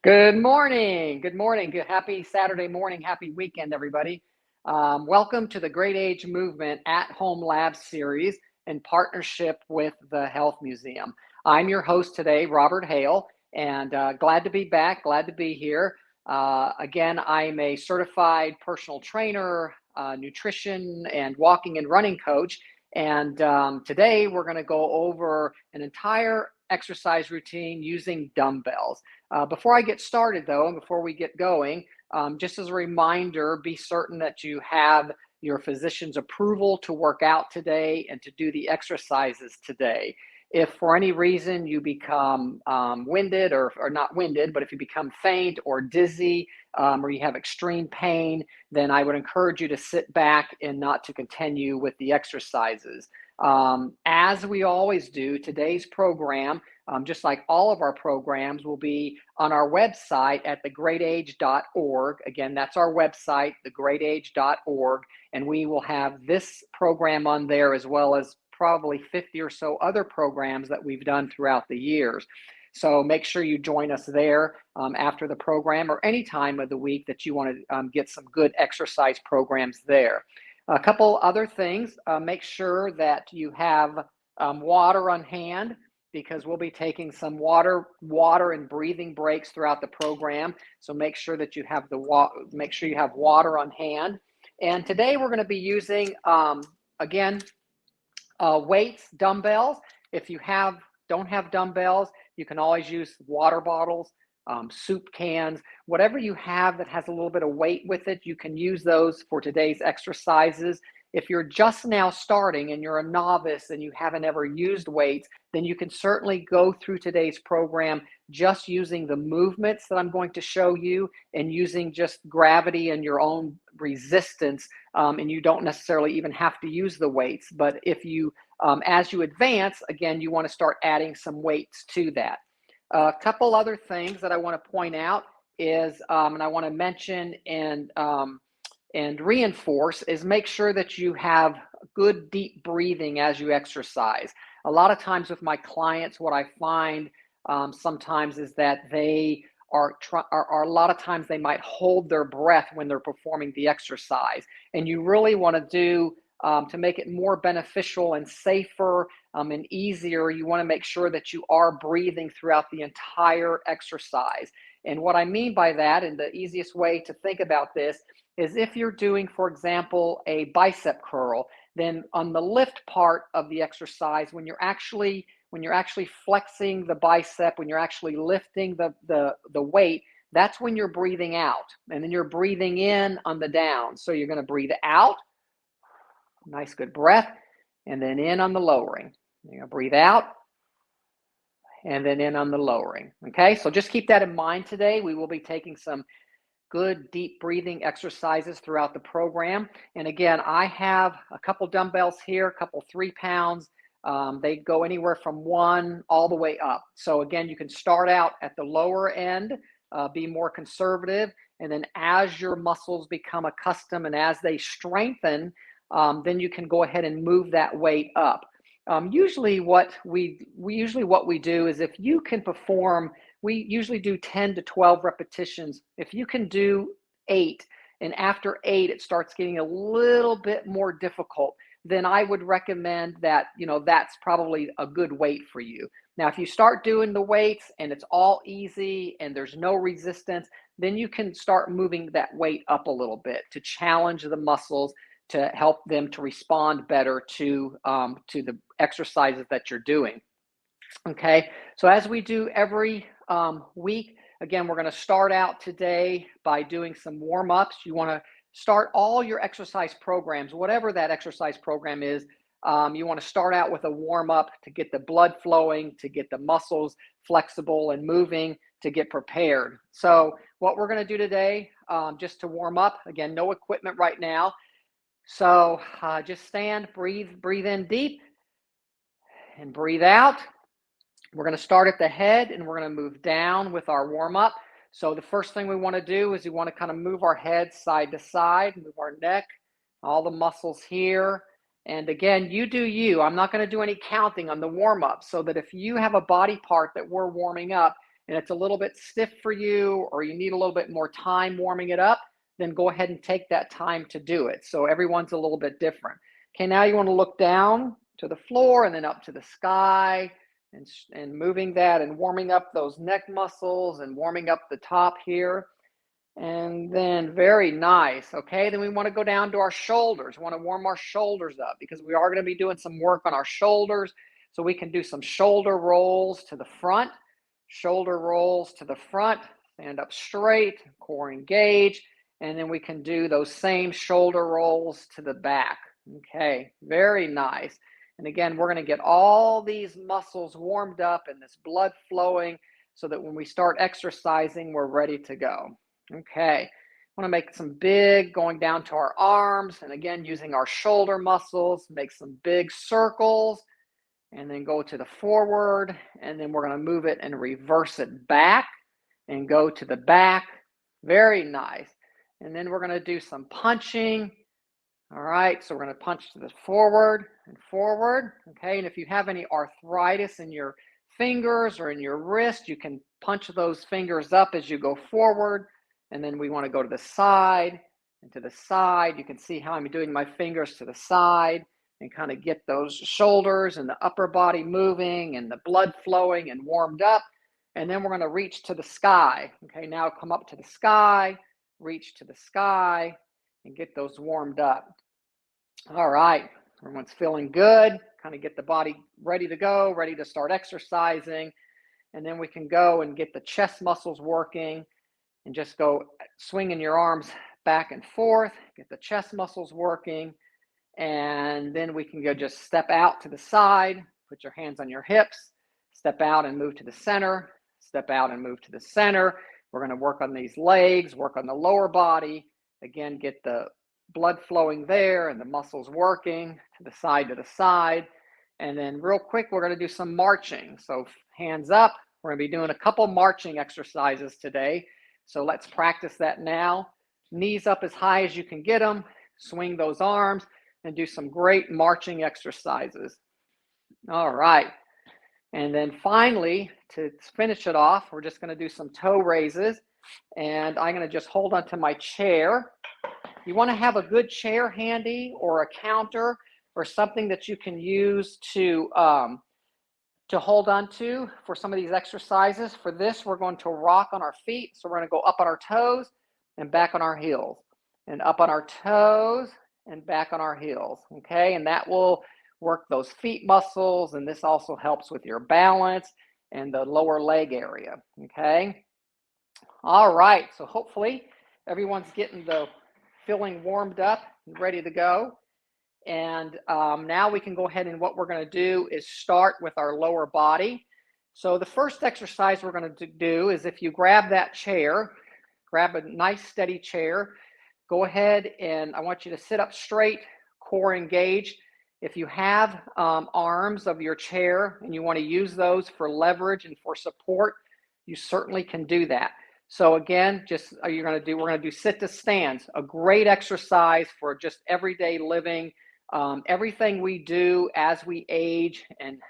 Good morning. Good morning. Good happy Saturday morning. Happy weekend, everybody. Welcome to the Great Age Movement at Home Lab series in partnership with the Health Museum. I'm your host today, Robert Hale, and glad to be back. Glad to be here. Again, I'm a certified personal trainer, nutrition, and walking and running coach. And today we're going to go over an entire exercise routine using dumbbells. Before I get started, though, and before we get going, just as a reminder, be certain that you have your physician's approval to work out today and to do the exercises today. If for any reason you become winded or not winded, but if you become faint or dizzy or you have extreme pain, then I would encourage you to sit back and not to continue with the exercises. As we always do, today's program, just like all of our programs, will be on our website at thegreatage.org. Again, that's our website, thegreatage.org, and we will have this program on there as well as probably 50 or so other programs that we've done throughout the years. So make sure you join us there after the program or any time of the week that you want to get some good exercise programs there. A couple other things, make sure that you have water on hand because we'll be taking some water and breathing breaks throughout the program. So make sure that you have water on hand. And today we're going to be using, again, weights, dumbbells. If you don't have dumbbells, you can always use water bottles, soup cans, whatever you have that has a little bit of weight with it, you can use those for today's exercises. If you're just now starting and you're a novice and you haven't ever used weights, then you can certainly go through today's program just using the movements that I'm going to show you and using just gravity and your own resistance. And you don't necessarily even have to use the weights. But if you, as you advance, again, you want to start adding some weights to that. A couple other things that I want to point out is, and I want to mention and reinforce, is make sure that you have good deep breathing as you exercise. A lot of times with my clients, what I find sometimes is that they are a lot of times they might hold their breath when they're performing the exercise. And you really want to do, to make it more beneficial and safer and easier, you want to make sure that you are breathing throughout the entire exercise. And what I mean by that, and the easiest way to think about this, is if you're doing, for example, a bicep curl, then on the lift part of the exercise, when you're actually flexing the bicep, when you're actually lifting the weight, that's when you're breathing out. And then you're breathing in on the down. So you're going to breathe out, nice good breath, and then in on the lowering. You're going to breathe out, and then in on the lowering. Okay, so just keep that in mind today. We will be taking some good deep breathing exercises throughout the program. And again, I have a couple dumbbells here, a couple 3 pounds. They go anywhere from 1 all the way up. So again, you can start out at the lower end, be more conservative, and then as your muscles become accustomed and as they strengthen, then you can go ahead and move that weight up. Usually what we do is, if you can perform, we usually do 10 to 12 repetitions. If you can do 8, and after 8 it starts getting a little bit more difficult, then I would recommend that, that's probably a good weight for you. Now, if you start doing the weights and it's all easy and there's no resistance, then you can start moving that weight up a little bit to challenge the muscles, to help them to respond better to the exercises that you're doing. Okay, so as we do every week, again, we're going to start out today by doing some warm-ups. You want to start all your exercise programs, whatever that exercise program is, you want to start out with a warm-up to get the blood flowing, to get the muscles flexible and moving, to get prepared. So what we're going to do today, just to warm up, again, no equipment right now. So just stand, breathe in deep, and breathe out. We're going to start at the head and we're going to move down with our warm-up. So the first thing we want to do is we want to kind of move our head side to side, move our neck, all the muscles here. And again, you do you. I'm not going to do any counting on the warm-up, so that if you have a body part that we're warming up and it's a little bit stiff for you, or you need a little bit more time warming it up, then go ahead and take that time to do it. So everyone's a little bit different. Okay, now you want to look down to the floor and then up to the sky, and moving that and warming up those neck muscles and warming up the top here. And then very nice. Okay, then we want to go down to our shoulders. We want to warm our shoulders up because we are going to be doing some work on our shoulders. So we can do some shoulder rolls to the front, shoulder rolls to the front, stand up straight, core engaged, and then we can do those same shoulder rolls to the back. Okay, very nice. And again, we're going to get all these muscles warmed up and this blood flowing so that when we start exercising, we're ready to go. Okay, I want to make some big, going down to our arms, and again, using our shoulder muscles, make some big circles, and then go to the forward, and then we're going to move it and reverse it back and go to the back. Very nice. And then we're going to do some punching. All right, so we're going to punch to the forward and forward. Okay, and if you have any arthritis in your fingers or in your wrist, you can punch those fingers up as you go forward. And then we want to go to the side and to the side. You can see how I'm doing my fingers to the side and kind of get those shoulders and the upper body moving and the blood flowing and warmed up. And then we're going to reach to the sky. Okay, now come up to the sky, reach to the sky, and get those warmed up. All right, everyone's feeling good. Kind of get the body ready to go, ready to start exercising. And then we can go and get the chest muscles working and just go swinging your arms back and forth, get the chest muscles working. And then we can go just step out to the side, put your hands on your hips, step out and move to the center, step out and move to the center. We're going to work on these legs, work on the lower body. Again, get the blood flowing there and the muscles working to the side. And then real quick, we're going to do some marching. So hands up. We're going to be doing a couple marching exercises today. So let's practice that now. Knees up as high as you can get them. Swing those arms and do some great marching exercises. All right. And then finally, to finish it off, we're just going to do some toe raises. And I'm going to just hold onto my chair. You want to have a good chair handy or a counter or something that you can use to hold on to for some of these exercises. For this, we're going to rock on our feet. So we're going to go up on our toes and back on our heels, and up on our toes and back on our heels. Okay, and that will work those feet muscles, and this also helps with your balance and the lower leg area. Okay, all right, so hopefully everyone's getting the feeling warmed up and ready to go. And now we can go ahead, and what we're going to do is start with our lower body. So the first exercise we're going to do is, if you grab that chair, grab a nice steady chair, go ahead and I want you to sit up straight, core engaged. If you have arms of your chair and you want to use those for leverage and for support, you certainly can do that. So again, we're going to do sit to stands, a great exercise for just everyday living. Everything we do as we age and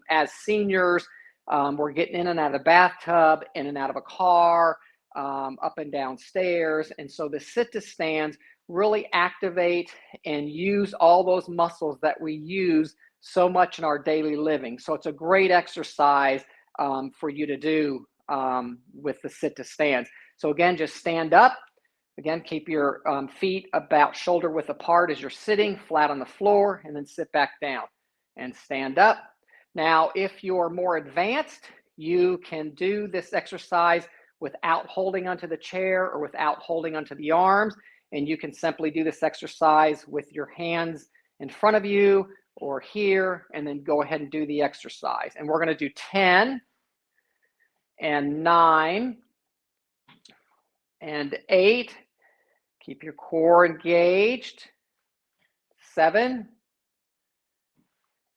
as seniors, we're getting in and out of the bathtub, in and out of a car, up and down stairs. And so the sit to stands really activate and use all those muscles that we use so much in our daily living. So it's a great exercise for you to do with the sit to stands. So again, just stand up. Again, keep your feet about shoulder width apart as you're sitting, flat on the floor, and then sit back down and stand up. Now, if you're more advanced, you can do this exercise without holding onto the chair or without holding onto the arms. And you can simply do this exercise with your hands in front of you or here, and then go ahead and do the exercise. And we're going to do 10 and 9 and 8. Keep your core engaged. 7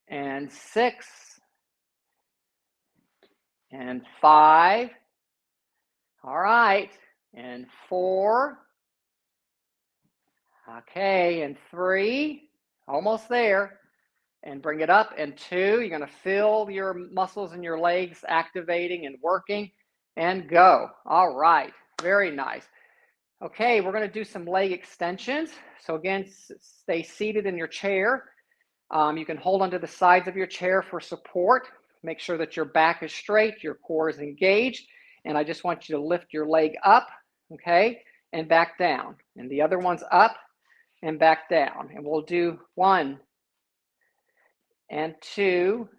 and 6 and 5. All right, and 4. Okay, and 3, almost there. And bring it up, and 2. You're going to feel your muscles in your legs activating and working. and go. All right, very nice. Okay, we're going to do some leg extensions. So again, stay seated in your chair. You can hold onto the sides of your chair for support. Make sure that your back is straight, your core is engaged, and I just want you to lift your leg up, okay, and back down. And the other one's up and back down. And we'll do 1 and 2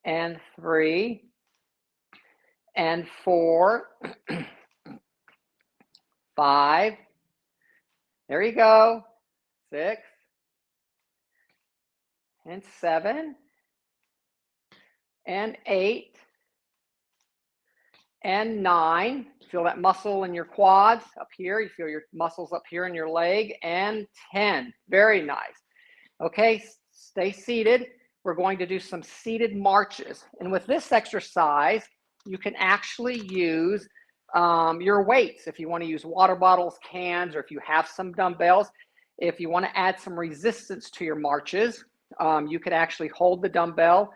and 3 and 4, 5. There you go. 6 and 7 and 8 and 9. Feel that muscle in your quads up here. You feel your muscles up here in your leg. And 10. Very nice. Okay, stay seated. We're going to do some seated marches. And with this exercise, you can actually use your weights. If you want to use water bottles, cans, or if you have some dumbbells. If you want to add some resistance to your marches, you could actually hold the dumbbell,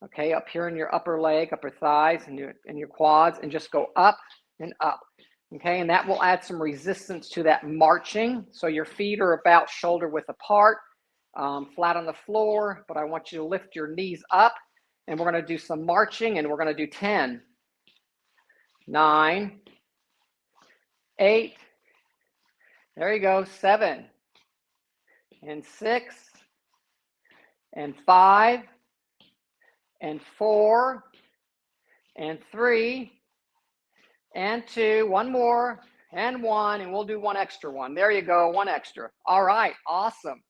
okay, up here in your upper leg, upper thighs, and your quads, and just go up and up, okay? And that will add some resistance to that marching. So your feet are about shoulder width apart, flat on the floor, but I want you to lift your knees up, and we're going to do some marching, and we're going to do 10, 9, 8, there you go, 7, and 6, and 5, and 4, and 3, and 2, one more, and 1, and we'll do one extra one. There you go, one extra. All right, awesome.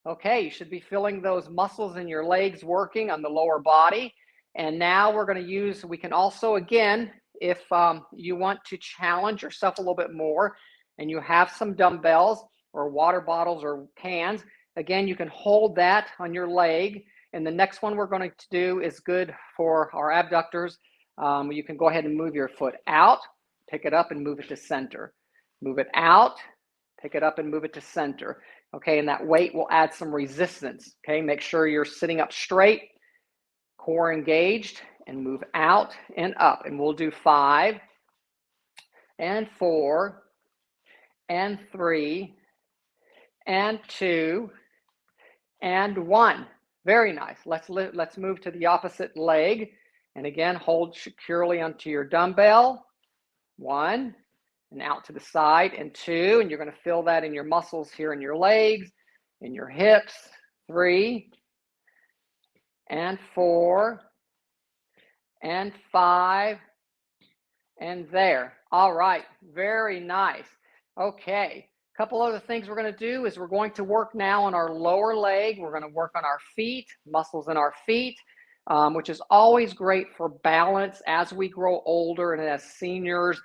Okay, you should be feeling those muscles in your legs working on the lower body. And now we're going to use, we can also, again, if you want to challenge yourself a little bit more and you have some dumbbells or water bottles or cans, again, you can hold that on your leg. And the next one we're going to do is good for our abductors. You can go ahead and move your foot out, pick it up and move it to center. Move it out, pick it up and move it to center. Okay, and that weight will add some resistance. Okay, make sure you're sitting up straight, core engaged, and move out and up. And we'll do 5 and 4 and 3 and 2 and 1. Very nice. Let's move to the opposite leg. And again, hold securely onto your dumbbell. 1. And out to the side, and 2, and you're going to feel that in your muscles here in your legs, in your hips. 3 and 4 and 5 and there. All right, very nice. Okay, a couple other things we're going to do is we're going to work now on our lower leg. We're going to work on our feet, muscles in our feet, which is always great for balance as we grow older and as seniors.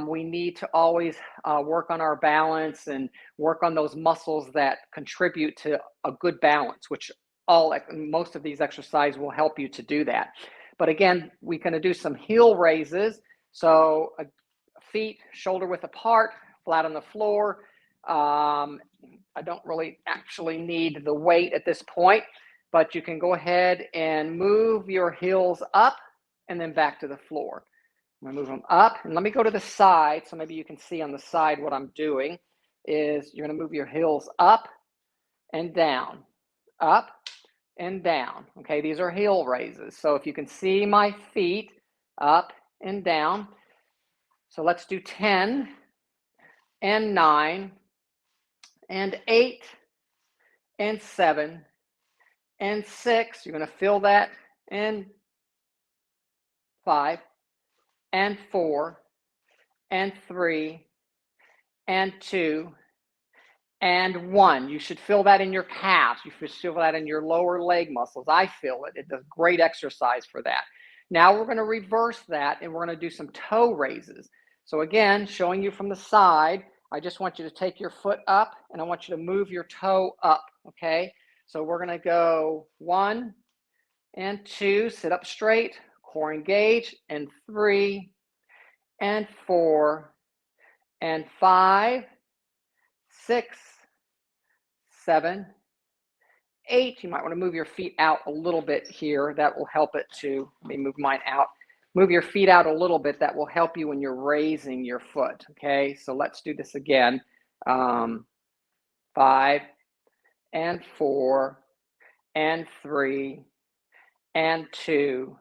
We need to always work on our balance and work on those muscles that contribute to a good balance, which most of these exercises will help you to do that. But again, we're going to do some heel raises. So feet shoulder width apart, flat on the floor. I don't really actually need the weight at this point, but you can go ahead and move your heels up and then back to the floor. I'm going to move them up, and let me go to the side so maybe you can see on the side what I'm doing is you're going to move your heels up and down, up and down. Okay, these are heel raises. So if you can see my feet up and down. So let's do 10 and 9 and 8 and 7 and 6. You're going to feel that, and 5 and 4 and 3 and 2 and 1. You should feel that in your calves. You should feel that in your lower leg muscles. I feel it. It's a great exercise for that. Now we're going to reverse that, and we're going to do some toe raises. So again, showing you from the side, I just want you to take your foot up, and I want you to move your toe up, okay? So we're going to go 1 and 2, sit up straight, core engaged, and 3 and 4 and 5, 6, 7, 8. You might want to move your feet out a little bit here. That will help it too. Let me move mine out. move your feet out a little bit. That will help you when you're raising your foot. Okay, so let's do this again. 5 and 4 and 3 and 2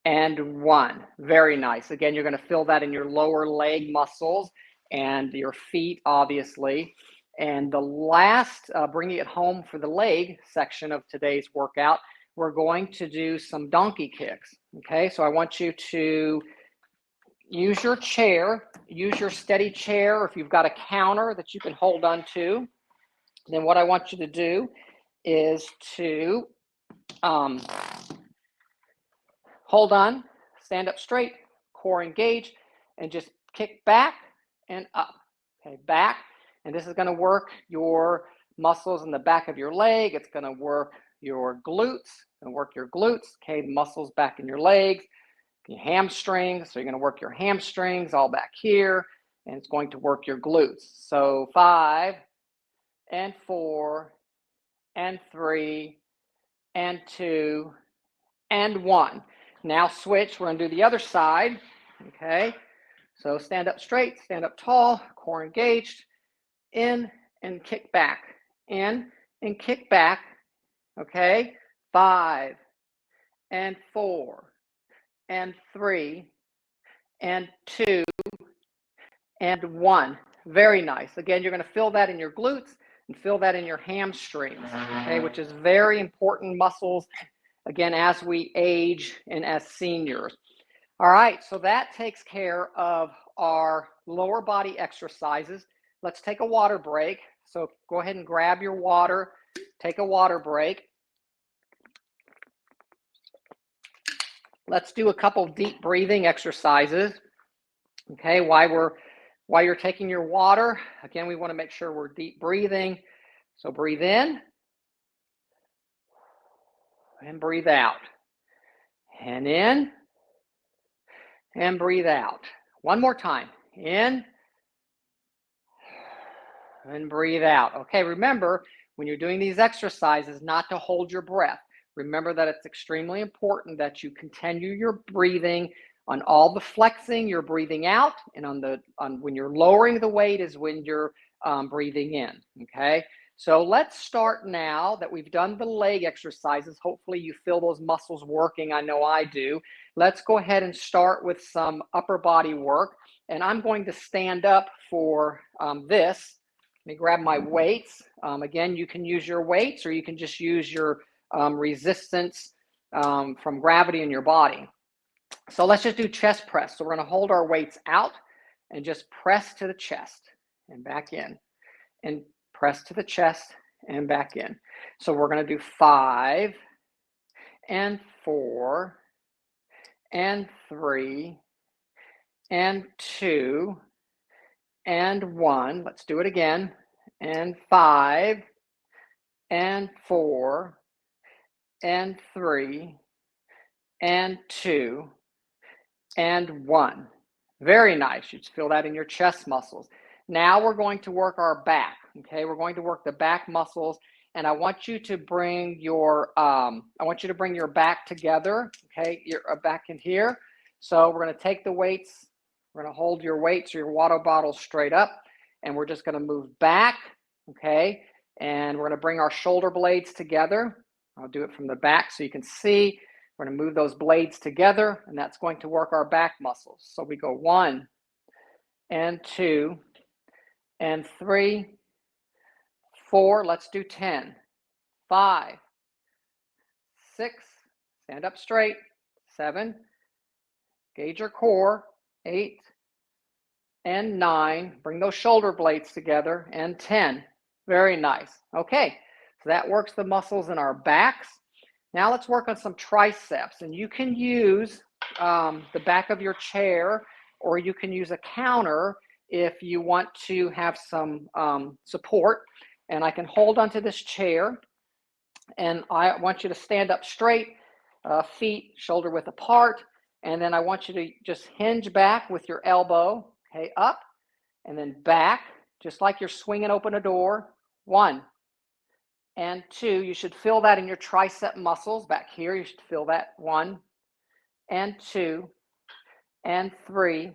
and 1. Very nice. Again, you're going to feel that in your lower leg muscles and your feet, obviously. And the last, bringing it home for the leg section of today's workout, we're going to do some donkey kicks. Okay, so I want you to use your chair, use your steady chair, or if you've got a counter that you can hold on to. Then what I want you to do is to hold on, stand up straight, core engaged, and just kick back and up. Okay, back. And this is going to work your muscles in the back of your leg. It's going to work your glutes, and work your glutes. Okay, the muscles back in your legs, your hamstrings. So you're going to work your hamstrings all back here, and it's going to work your glutes. So 5 and 4 and 3 and 2 and 1. Now switch. We're going to do the other side. Okay, so stand up straight, stand up tall, core engaged, in and kick back, in and kick back. Okay, 5 and 4 and 3 and 2 and 1. Very nice. Again, you're going to feel that in your glutes and feel that in your hamstrings, okay, which is very important muscles, again, as we age and as seniors. All right, so that takes care of our lower body exercises. Let's take a water break. So go ahead and grab your water, take a water break. Let's do a couple deep breathing exercises. Okay, while you're taking your water, again, we want to make sure we're deep breathing. So breathe in and breathe out. And in and breathe out. One more time. In and breathe out. Okay, remember, when you're doing these exercises, not to hold your breath. Remember that it's extremely important that you continue your breathing. On all the flexing, you're breathing out, and on when you're lowering the weight is when you're breathing in. Okay, so let's start now that we've done the leg exercises. Hopefully you feel those muscles working. I know I do. Let's go ahead and start with some upper body work, and I'm going to stand up for this. Let me grab my weights. Again, you can use your weights, or you can just use your resistance from gravity in your body. So let's just do chest press. So we're going to hold our weights out and just press to the chest and back in, and press to the chest and back in. So we're going to do 5 and 4 and 3 and 2 and 1. Let's do it again. And 5 and 4 and 3 and 2 and 1. Very nice. You just feel that in your chest muscles. Now we're going to work our back. Okay, we're going to work the back muscles, and I want you to bring your back together. Okay, your back in here. So we're going to take the weights. We're going to hold your weights or your water bottle straight up, and we're just going to move back. Okay, and we're going to bring our shoulder blades together. I'll do it from the back so you can see. We're going to move those blades together, and that's going to work our back muscles. So we go 1 and 2 and 3, 4. Let's do 10. 5, 6. Stand up straight. 7. Gauge your core. 8 and 9. Bring those shoulder blades together. And 10. Very nice. Okay, so that works the muscles in our backs. Now let's work on some triceps, and you can use the back of your chair, or you can use a counter if you want to have some support. And I can hold onto this chair, and I want you to stand up straight, feet shoulder width apart, and then I want you to just hinge back with your elbow, okay, up, and then back, just like you're swinging open a door. 1 and 2, you should feel that in your tricep muscles back here. You should feel that. 1 and 2 and 3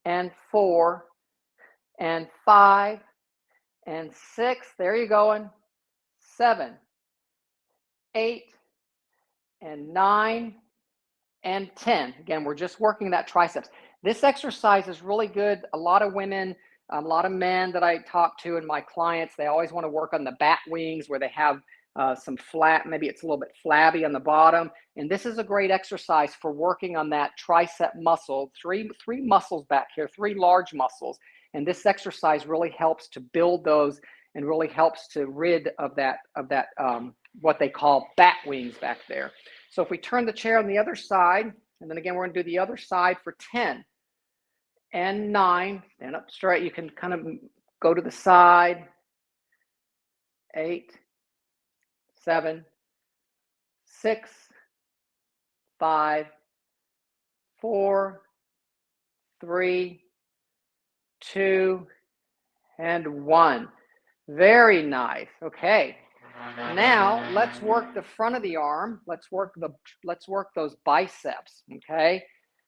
and 4 and 5 and 6. There you're going. 7, 8 and 9 and 10. Again, we're just working that triceps. This exercise is really good. A lot of women, a lot of men that I talk to and my clients, they always want to work on the bat wings where they have some flat, maybe it's a little bit flabby on the bottom. And this is a great exercise for working on that tricep muscle, three muscles back here, 3 large muscles. And this exercise really helps to build those and really helps to rid of that what they call bat wings back there. So if we turn the chair on the other side, and then again, we're going to do the other side for 10 and 9. Stand up straight. You can kind of go to the side. 8, 7, 6, 5, 4, 3, 2, and 1. Very nice. Okay. Now let's work the front of the arm. Let's work those biceps. Okay.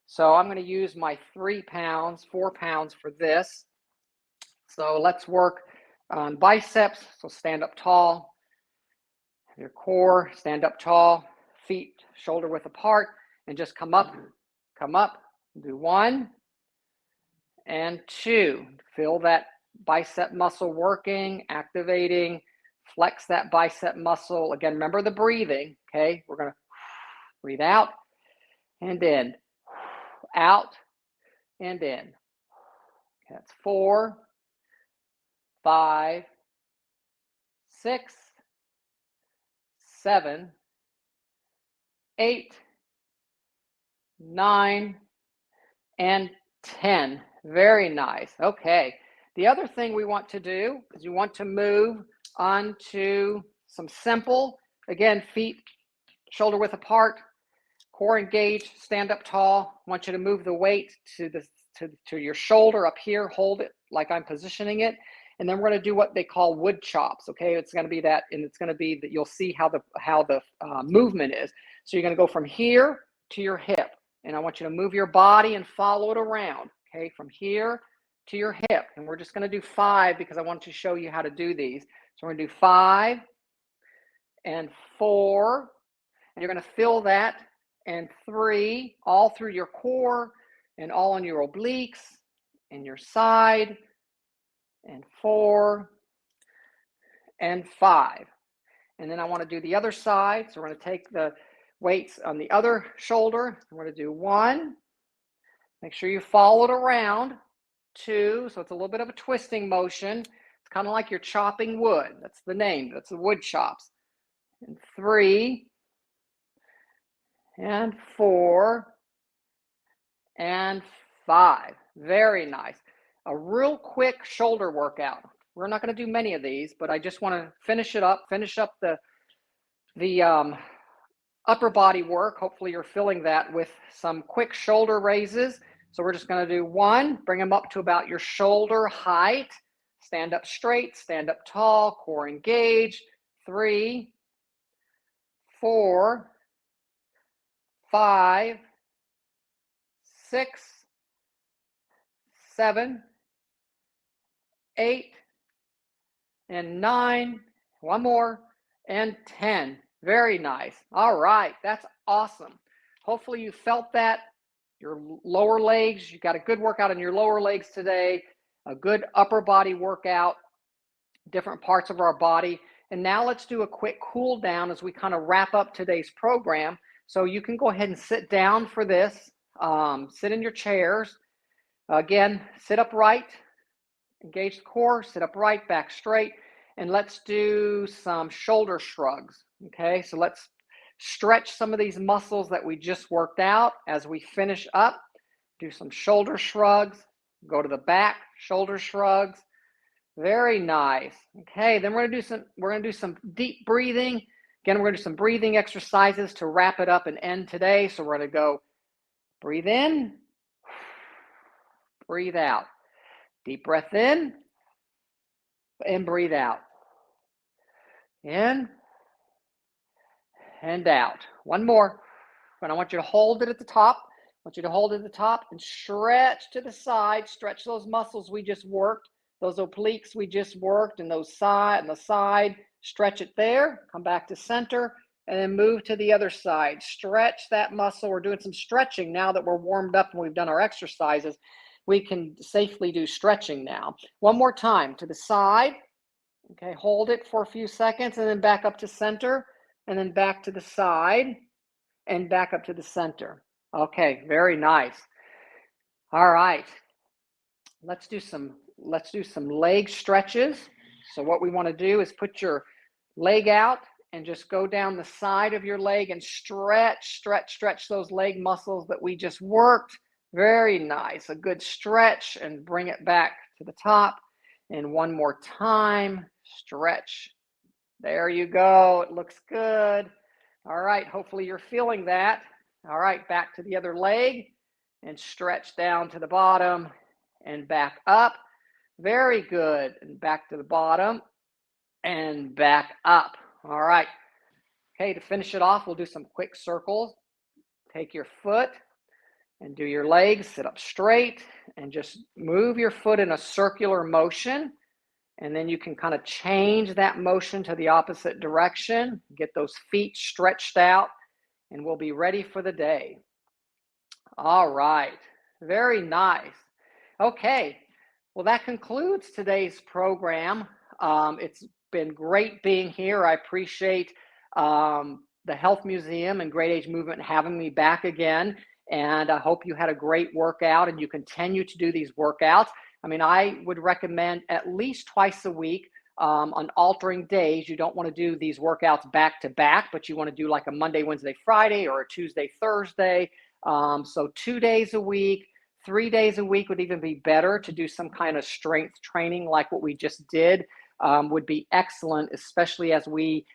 So I'm going to use my 3 pounds, 4 pounds for this. So let's work on biceps. So stand up tall. Your core, stand up tall, feet shoulder width apart, and just come up. Do 1 and 2. Feel that bicep muscle working, activating. Flex that bicep muscle. Again, remember the breathing, okay? We're going to breathe out and in, out and in. Okay, that's 4, 5, 6, 7, 8, 9, and 10. Very nice. Okay. The other thing we want to do is you want to move onto some simple, again, feet shoulder width apart, core engaged, stand up tall. I want you to move the weight to your shoulder up here, hold it like I'm positioning it. And then we're going to do what they call wood chops. Okay, it's going to be that, and it's going to be that you'll see how the movement is. So you're going to go from here to your hip, and I want you to move your body and follow it around. Okay, from here to your hip, and we're just going to do 5 because I want to show you how to do these. So we're going to do 5 and 4, and you're going to fill that, and 3 all through your core and all on your obliques and your side, and 4 and 5. And then I want to do the other side. So we're going to take the weights on the other shoulder. We're going to do 1. Make sure you follow it around. 2. So it's a little bit of a twisting motion. It's kind of like you're chopping wood. That's the name. That's the wood chops. And 3 and 4 and 5. Very nice. A real quick shoulder workout. We're not going to do many of these, but I just want to finish up the upper body work. Hopefully you're filling that with some quick shoulder raises. So we're just going to do 1, bring them up to about your shoulder height. Stand up straight, stand up tall, core engaged. 3, 4, 5, 6, 7, 8, and 9. One more, and 10. Very nice. All right, that's awesome. Hopefully you felt that. Your lower legs, you got a good workout on your lower legs today, a good upper body workout, different parts of our body. And now let's do a quick cool down as we kind of wrap up today's program. So you can go ahead and sit down for this. Sit in your chairs. Again, sit upright, engage the core, sit upright, back straight, and let's do some shoulder shrugs. Okay, so let's stretch some of these muscles that we just worked out as we finish up. Do some shoulder shrugs, go to the back, shoulder shrugs. Very nice. Okay, then we're gonna do some deep breathing. Again, we're gonna do some breathing exercises to wrap it up and end today. So we're gonna go breathe in, breathe out. Deep breath in and breathe out. In and out. One more. And I want you to hold it at the top. want you to hold at the top and stretch to the side. Stretch those muscles we just worked, those obliques we just worked, and those side and the side. Stretch it there. Come back to center, and then move to the other side. Stretch that muscle. We're doing some stretching now that we're warmed up and we've done our exercises. We can safely do stretching now. One more time to the side. Okay, hold it for a few seconds and then back up to center, and then back to the side and back up to the center. Okay, very nice. All right. Let's do some leg stretches. So what we want to do is put your leg out and just go down the side of your leg and stretch those leg muscles that we just worked. Very nice. A good stretch, and bring it back to the top. And one more time, stretch. There you go. It looks good. All right. Hopefully you're feeling that. All right. Back to the other leg and stretch down to the bottom and back up. Very good. And back to the bottom and back up. All right. Okay, to finish it off, we'll do some quick circles. Take your foot and do your legs. Sit up straight and just move your foot in a circular motion. And then you can kind of change that motion to the opposite direction. Get those feet stretched out, and we'll be ready for the day. All right. Very nice. Okay. Well, that concludes today's program. It's been great being here. I appreciate the Health Museum and Great Age Movement having me back again. And I hope you had a great workout and you continue to do these workouts. I mean, I would recommend at least twice a week on altering days. You don't want to do these workouts back to back, but you want to do like a Monday, Wednesday, Friday, or a Tuesday, Thursday. So 2 days a week. 3 days a week would even be better. To do some kind of strength training like what we just did would be excellent, especially as we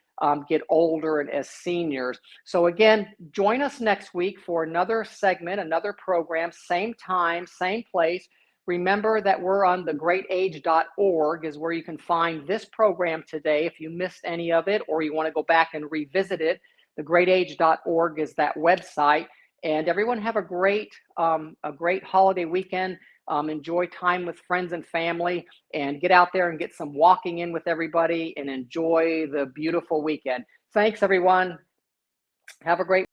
get older and as seniors. So again, join us next week for another segment, another program, same time, same place. Remember that we're on thegreatage.org is where you can find this program today if you missed any of it or you want to go back and revisit it. Thegreatage.org is that website. And everyone have a great holiday weekend. Enjoy time with friends and family, and get out there and get some walking in with everybody and enjoy the beautiful weekend. Thanks, everyone. Have a great